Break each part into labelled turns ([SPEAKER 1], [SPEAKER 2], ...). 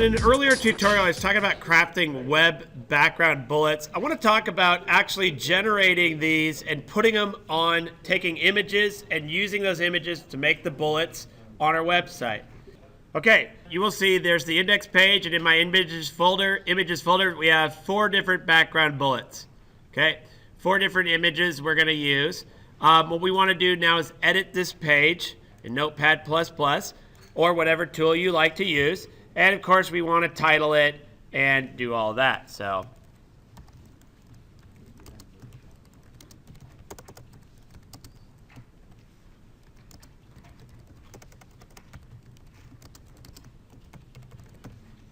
[SPEAKER 1] in an earlier tutorial, I was talking about crafting web background bullets. I want to talk about actually generating these and putting them on, taking images and using those images to make the bullets on our website. Okay, you will see there's the index page, and in my images folder, we have 4 different background bullets. Okay, 4 different images we're going to use. What we want to do now is edit this page in Notepad++ or whatever tool you like to use. And of course, we want to title it and do all that. So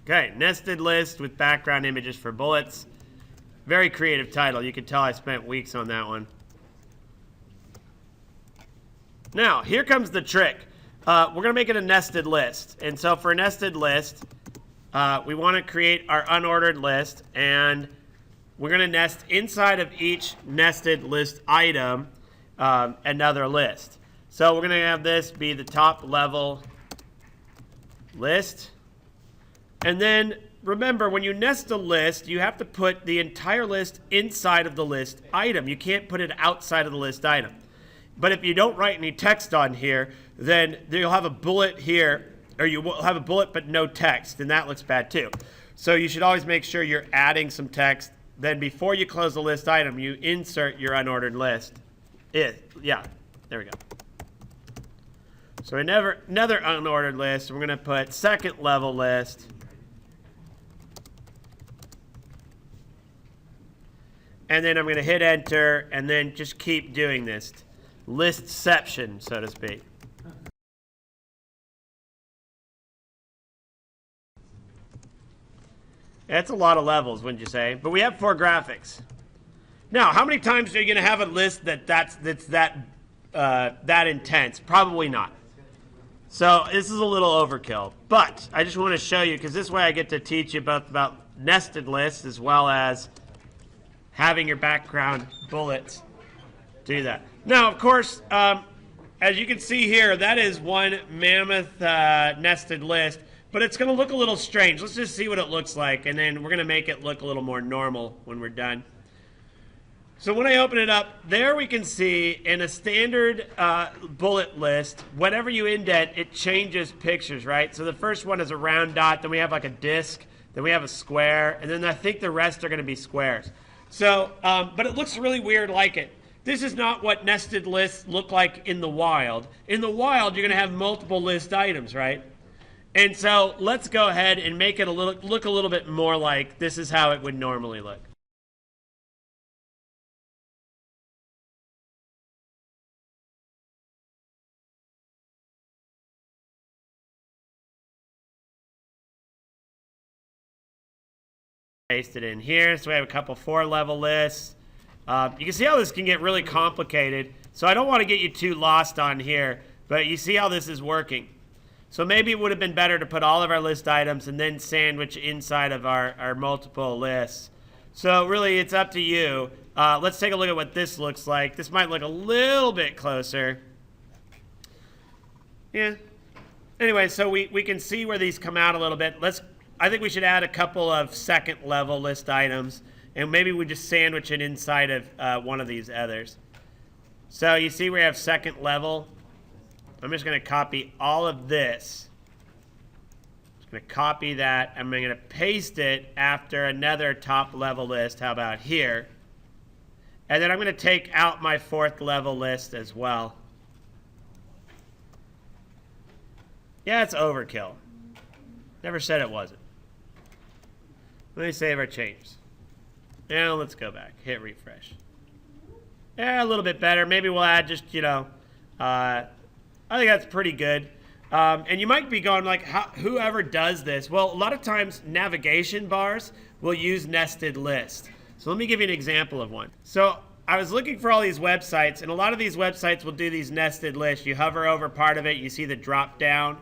[SPEAKER 1] okay, nested list with background images for bullets. Very creative title. You can tell I spent weeks on that one. Now, here comes the trick. We're going to make it a nested list. And so for a nested list, we want to create our unordered list. And we're going to nest inside of each nested list item another list. So we're going to have this be the top level list. And then remember, when you nest a list, you have to put the entire list inside of the list item. You can't put it outside of the list item. But if you don't write any text on here, then you'll have a bullet here, or you will have a bullet but no text, and that looks bad too. So you should always make sure you're adding some text. Then before you close the list item, you insert your unordered list. Yeah, there we go. So another unordered list. We're going to put second level list. And then I'm going to hit enter, and then just keep doing this. Listception, so to speak. That's a lot of levels, wouldn't you say? But we have 4 graphics. Now, how many times are you going to have a list that's that intense? Probably not. So this is a little overkill. But I just want to show you, because this way I get to teach you both about nested lists as well as having your background bullets do that. Now, of course, as you can see here, that is one mammoth nested list, but it's going to look a little strange. Let's just see what it looks like, and then we're going to make it look a little more normal when we're done. So when I open it up, there we can see in a standard bullet list, whenever you indent, it changes pictures, right? So the first one is a round dot, then we have like a disc, then we have a square, and then I think the rest are going to be squares. So, but it looks really weird like it. This is not what nested lists look like in the wild. In the wild, you're going to have multiple list items, right? And so let's go ahead and make it look a little bit more like this is how it would normally look. Paste it in here. So we have a couple 4-level lists. You can see how this can get really complicated. So I don't want to get you too lost on here, but you see how this is working. So maybe it would have been better to put all of our list items and then sandwich inside of our multiple lists. So really, it's up to you. Let's take a look at what this looks like. This might look a little bit closer. Yeah. Anyway, so we can see where these come out a little bit. I think we should add a couple of second level list items, and maybe we just sandwich it inside of one of these others. So you see we have second level. I'm just going to copy all of this. Just going to copy that. I'm going to paste it after another top level list. How about here? And then I'm going to take out my 4th level list as well. Yeah, it's overkill. Never said it wasn't. Let me save our changes. Now let's go back. Hit refresh. Yeah, a little bit better. Maybe we'll add just, I think that's pretty good. And you might be going like, whoever does this? Well, a lot of times navigation bars will use nested lists. So let me give you an example of one. So I was looking for all these websites, and a lot of these websites will do these nested lists. You hover over part of it, you see the drop down.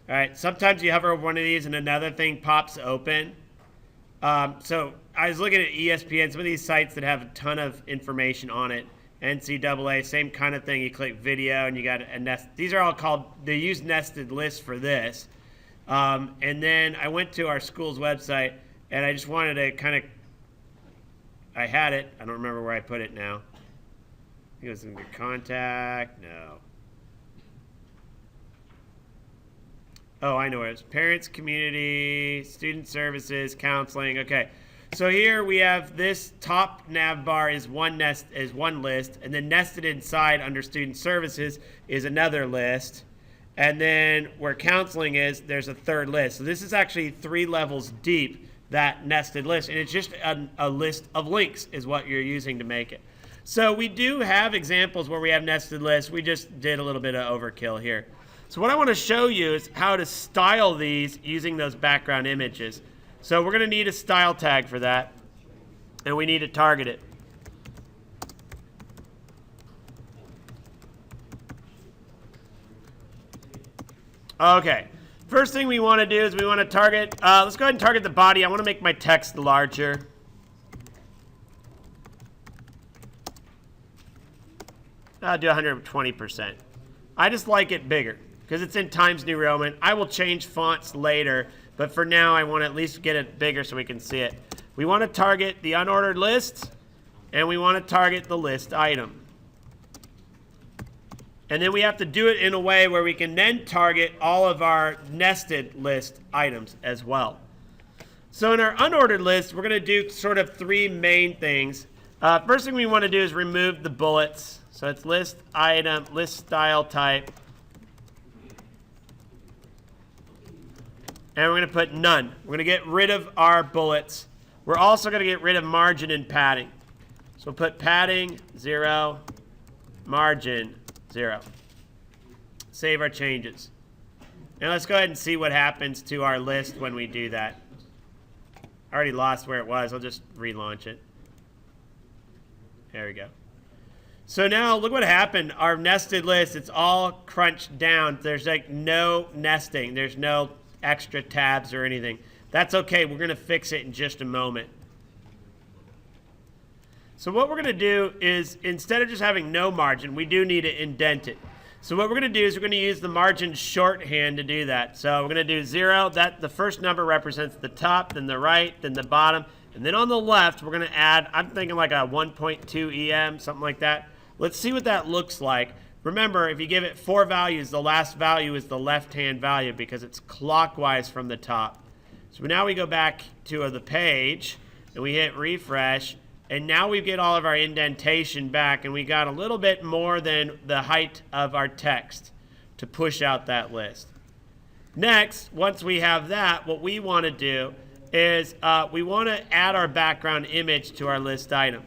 [SPEAKER 1] All right, sometimes you hover over one of these and another thing pops open. So I was looking at ESPN, some of these sites that have a ton of information on it. NCAA, same kind of thing. You click video and you got a nest. These are all called, they use nested lists for this. And then I went to our school's website, and I just wanted to kind of, I had it. I don't remember where I put it now. I think it was in the contact. No. Oh, I know where it is. Parents, community, student services, counseling. Okay. So here we have this top nav bar is one list, and then nested inside under student services is another list. And then where counseling is, there's a third list. So this is actually 3 levels deep, that nested list. And it's just a list of links is what you're using to make it. So we do have examples where we have nested lists. We just did a little bit of overkill here. So what I want to show you is how to style these using those background images. So we're going to need a style tag for that. And we need to target it. Okay, first thing we want to do is we want to target, let's go ahead and target the body. I want to make my text larger. I'll do 120%. I just like it bigger because it's in Times New Roman. I will change fonts later, but for now I want to at least get it bigger so we can see it. We want to target the unordered list, and we want to target the list item. And then we have to do it in a way where we can then target all of our nested list items as well. So in our unordered list, we're going to do sort of 3 main things. First thing we want to do is remove the bullets. So it's list item, list style type. And we're going to put none. We're going to get rid of our bullets. We're also going to get rid of margin and padding. So we'll put padding 0, margin 0. Save our changes. And let's go ahead and see what happens to our list when we do that. I already lost where it was. I'll just relaunch it. There we go. So now look what happened. Our nested list, it's all crunched down. There's like no nesting. There's no extra tabs or anything. That's okay. We're going to fix it in just a moment. So what we're going to do is, instead of just having no margin, we do need to indent it. So what we're going to do is we're going to use the margin shorthand to do that. So we're going to do 0. That the first number represents the top, then the right, then the bottom. And then on the left, we're going to add, I'm thinking like a 1.2 EM, something like that. Let's see what that looks like. Remember, if you give it 4 values, the last value is the left-hand value because it's clockwise from the top. So now we go back to the page, and we hit refresh. And now we get all of our indentation back, and we got a little bit more than the height of our text to push out that list. Next, once we have that, what we want to do is we want to add our background image to our list item.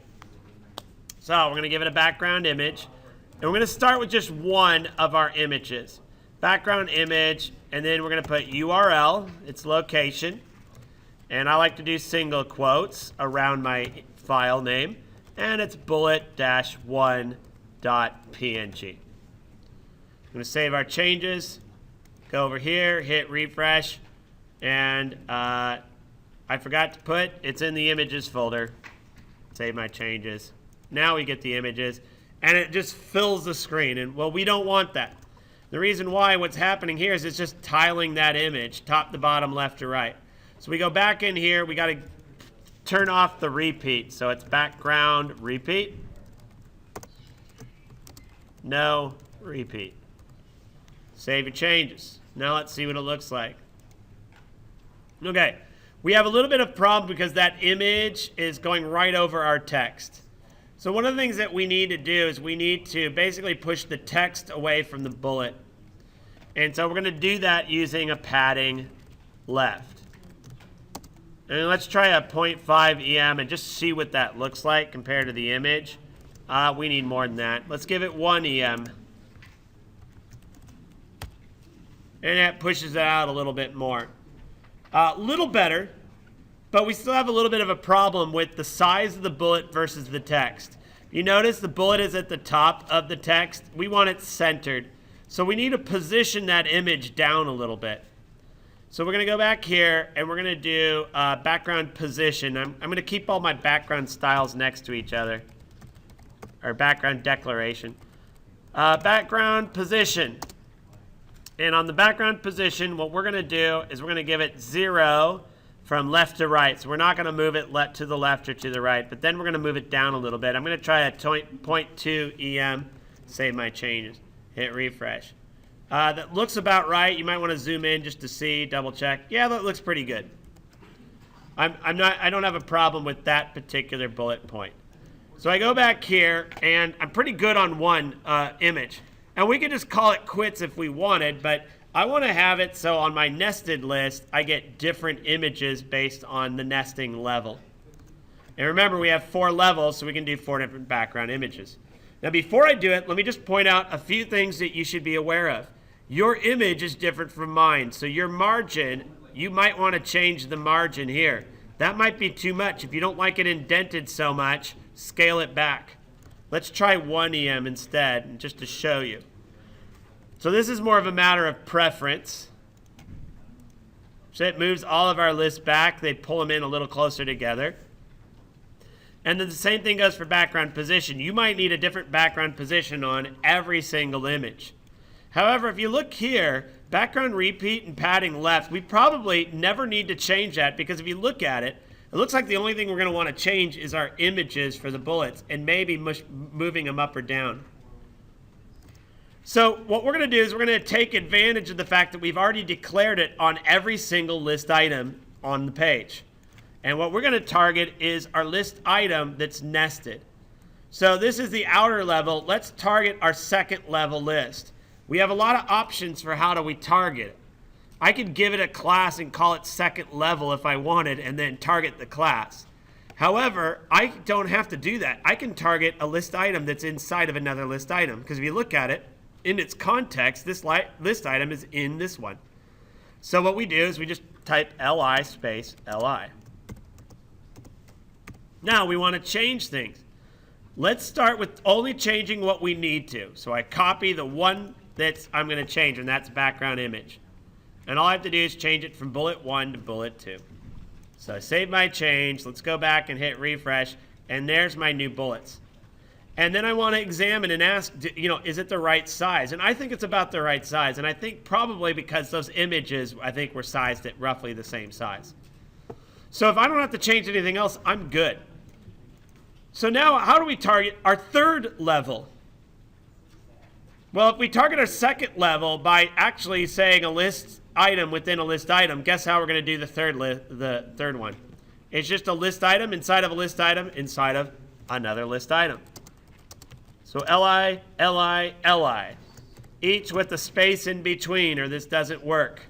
[SPEAKER 1] So we're going to give it a background image, and we're going to start with just one of our images. Background image, and then we're going to put URL, its location, and I like to do single quotes around my file name, and it's bullet-1.png. I'm going to save our changes, go over here, hit refresh, and I forgot to put, it's in the images folder. Save my changes. Now we get the images, and it just fills the screen, and well, we don't want that. The reason why what's happening here is it's just tiling that image, top to bottom, left to right. So we go back in here, we got to turn off the repeat. So it's background repeat. No repeat. Save your changes. Now let's see what it looks like. Okay, we have a little bit of problem because that image is going right over our text. So one of the things that we need to do is we need to basically push the text away from the bullet. And so we're going to do that using a padding left. And let's try a 0.5 EM and just see what that looks like compared to the image. We need more than that. Let's give it 1 EM. And that pushes it out a little bit more. A little better, but we still have a little bit of a problem with the size of the bullet versus the text. You notice the bullet is at the top of the text. We want it centered. So we need to position that image down a little bit. So we're going to go back here, and we're going to do background position. I'm going to keep all my background styles next to each other, or background declaration. Background position. And on the background position, what we're going to do is we're going to give it 0 from left to right. So we're not going to move it to the left or to the right, but then we're going to move it down a little bit. I'm going to try a 0.2 EM, save my changes, hit refresh. That looks about right. You might want to zoom in just to see, double check. Yeah, that looks pretty good. I don't have a problem with that particular bullet point. So I go back here, and I'm pretty good on one image. And we could just call it quits if we wanted, but I want to have it so on my nested list, I get different images based on the nesting level. And remember, we have 4 levels, so we can do 4 different background images. Now, before I do it, let me just point out a few things that you should be aware of. Your image is different from mine, so your margin, you might want to change the margin here. That might be too much. If you don't like it indented so much, scale it back. Let's try 1 EM instead, just to show you. So this is more of a matter of preference. So it moves all of our lists back. They pull them in a little closer together. And then the same thing goes for background position. You might need a different background position on every single image. However, if you look here, background repeat and padding left, we probably never need to change that because if you look at it, it looks like the only thing we're going to want to change is our images for the bullets and maybe moving them up or down. So what we're going to do is we're going to take advantage of the fact that we've already declared it on every single list item on the page. And what we're going to target is our list item that's nested. So this is the outer level. Let's target our second level list. We have a lot of options for how do we target it. I could give it a class and call it second level if I wanted and then target the class. However, I don't have to do that. I can target a list item that's inside of another list item because if you look at it, in its context, this list item is in this one. So what we do is we just type li space li. Now we want to change things. Let's start with only changing what we need to. So I copy the one that I'm going to change, and that's background image. And all I have to do is change it from bullet 1 to bullet 2. So I save my change. Let's go back and hit refresh, and there's my new bullets. And then I want to examine and ask, is it the right size? And I think it's about the right size. And I think probably because those images, I think, were sized at roughly the same size. So if I don't have to change anything else, I'm good. So now how do we target our third level? Well, if we target our second level by actually saying a list item within a list item, guess how we're going to do the third one? It's just a list item inside of a list item inside of another list item. So li, li, li, each with a space in between, or this doesn't work.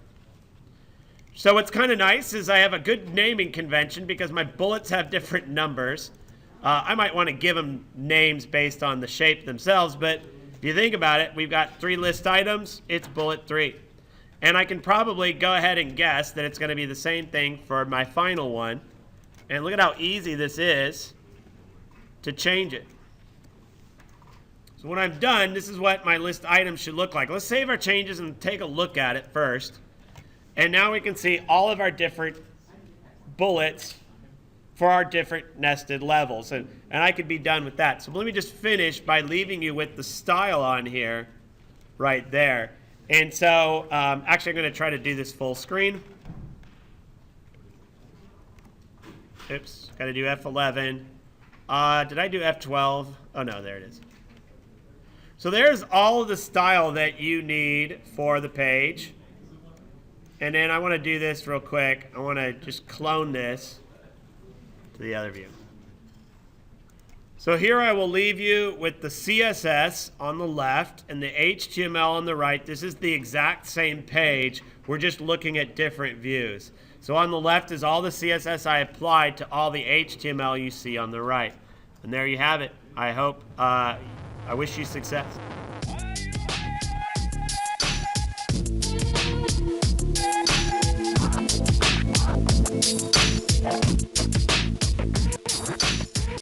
[SPEAKER 1] So what's kind of nice is I have a good naming convention because my bullets have different numbers. I might want to give them names based on the shape themselves, but if you think about it, we've got 3 list items, it's bullet 3. And I can probably go ahead and guess that it's going to be the same thing for my final one. And look at how easy this is to change it. So when I'm done, this is what my list item should look like. Let's save our changes and take a look at it first. And now we can see all of our different bullets for our different nested levels. And I could be done with that. So let me just finish by leaving you with the style on here right there. And so actually I'm going to try to do this full screen. Oops, got to do F11. Did I do F12? Oh no, there it is. So there's all of the style that you need for the page. And then I want to do this real quick. I want to just clone this to the other view. So here I will leave you with the CSS on the left and the HTML on the right. This is the exact same page. We're just looking at different views. So on the left is all the CSS I applied to all the HTML you see on the right. And there you have it. I wish you success.